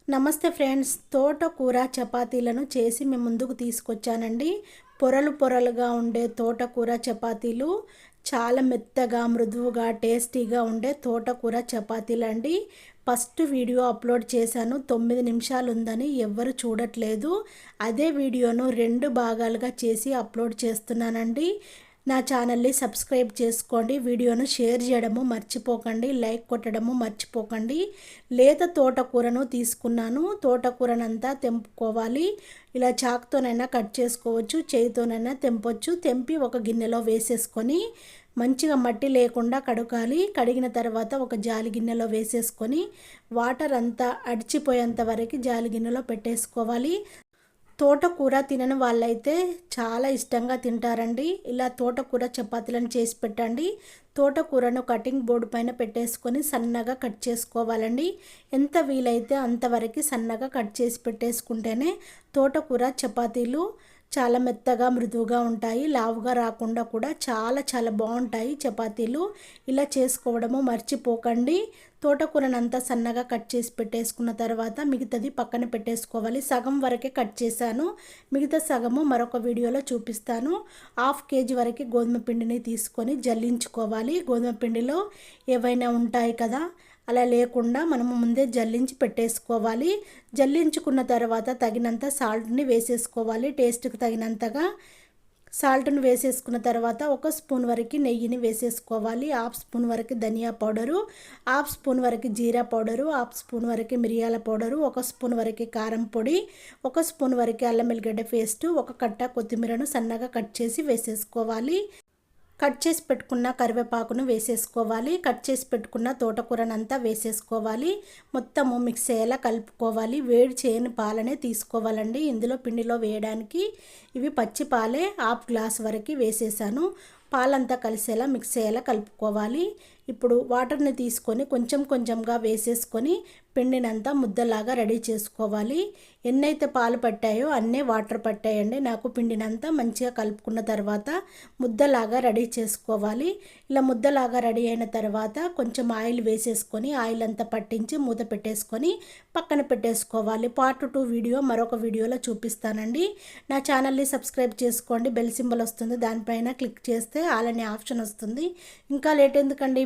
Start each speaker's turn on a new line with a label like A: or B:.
A: నమస్తే ఫ్రెండ్స్, తోటకూర చపాతీలను చేసి మీ ముందుకు తీసుకొచ్చానండి. పొరలు పొరలుగా ఉండే తోటకూర చపాతీలు, చాలా మెత్తగా మృదువుగా టేస్టీగా ఉండే తోటకూర చపాతీలు అండి. ఫస్ట్ వీడియో అప్లోడ్ చేశాను, 9 నిమిషాలు ఉందని ఎవ్వరు చూడట్లేదు. అదే వీడియోను 2 భాగాలుగా చేసి అప్లోడ్ చేస్తున్నానండి. నా ఛానల్ని సబ్స్క్రైబ్ చేసుకోండి, వీడియోను షేర్ చేయడము మర్చిపోకండి, లైక్ కొట్టడము మర్చిపోకండి. లేత తోటకూరను తీసుకున్నాను. తోటకూరనంతా తెంపుకోవాలి. ఇలా చాకుతోనైనా కట్ చేసుకోవచ్చు, చేయితోనైనా తెంపొచ్చు. తెంపి ఒక గిన్నెలో వేసేసుకొని మంచిగా మట్టి లేకుండా కడగాలి. కడిగిన తర్వాత ఒక జాలి గిన్నెలో వేసేసుకొని వాటర్ అంతా అడిచిపోయేంత వరకు జాలి గిన్నెలో పెట్టేసుకోవాలి. తోటకూర తినని వాళ్ళైతే చాలా ఇష్టంగా తింటారండి. ఇలా తోటకూర చపాతీలను చేసి పెట్టండి. తోటకూరను కటింగ్ బోర్డు పైన పెట్టేసుకొని సన్నగా కట్ చేసుకోవాలండి. ఎంత వీలైతే అంతవరకు సన్నగా కట్ చేసి పెట్టేసుకుంటేనే తోటకూర చపాతీలు చాలా మెత్తగా మృదువుగా ఉంటాయి. లావుగా రాకుండా కూడా చాలా బాగుంటాయి చపాతీలు. ఇలా చేసుకోవడము మర్చిపోకండి. తోటకూరనంతా సన్నగా కట్ చేసి పెట్టేసుకున్న తర్వాత మిగతాది పక్కన పెట్టేసుకోవాలి. సగం వరకే కట్ చేశాను, మిగతా సగము మరొక వీడియోలో చూపిస్తాను. 1/2 కేజీ వరకు గోధుమ పిండిని తీసుకొని జల్లించుకోవాలి. గోధుమ పిండిలో ఏవైనా ఉంటాయి కదా, అలా లేకుండా మనము ముందే జల్లించి పెట్టేసుకోవాలి. జల్లించుకున్న తర్వాత తగినంత సాల్ట్ని వేసేసుకోవాలి. టేస్ట్కి తగినంతగా సాల్ట్ను వేసేసుకున్న తర్వాత 1 స్పూన్ వరకు నెయ్యిని వేసేసుకోవాలి. 1/2 స్పూన్ వరకు ధనియా పౌడరు, 1/2 స్పూన్ వరకు జీరా పౌడరు, 1/2 స్పూన్ వరకు మిరియాల పౌడరు, 1 స్పూన్ వరకు కారం పొడి, 1 స్పూన్ వరకు అల్లం వెల్లిగడ్డ పేస్టు, 1 కట్ట కొత్తిమీరను సన్నగా కట్ చేసి వేసేసుకోవాలి. కట్ చేసి పెట్టుకున్న కరివేపాకును వేసేసుకోవాలి. కట్ చేసి పెట్టుకున్న తోటకూరనంతా వేసేసుకోవాలి. మొత్తము మిక్స్ అయ్యేలా కలుపుకోవాలి. వేడి చేయని పాలనే తీసుకోవాలండి ఇందులో పిండిలో వేయడానికి. ఇవి పచ్చి పాలే 1/2 గ్లాస్ వరకు వేసేసాను. పాలంతా కలిసేలా మిక్స్ అయ్యేలా కలుపుకోవాలి. ఇప్పుడు వాటర్ని తీసుకొని కొంచెంగా వేసేసుకొని పిండినంతా ముద్దలాగా రెడీ చేసుకోవాలి. ఎన్నైతే పాలు పట్టాయో అన్నే వాటర్ పట్టాయండి నాకు. పిండినంతా మంచిగా కలుపుకున్న తర్వాత ముద్దలాగా రెడీ చేసుకోవాలి. ఇలా ముద్దలాగా రెడీ అయిన తర్వాత కొంచెం ఆయిల్ వేసేసుకొని ఆయిల్ అంతా పట్టించి మూత పెట్టేసుకొని పక్కన పెట్టేసుకోవాలి. పార్ట్ 2 వీడియో మరొక వీడియోలో చూపిస్తానండి. నా ఛానల్ని సబ్స్క్రైబ్ చేసుకోండి. బెల్ సింబల్ వస్తుంది, దానిపైన క్లిక్ చేస్తే ఆల్ అనే ఆప్షన్ వస్తుంది. ఇంకా లేట్ ఎందుకండి,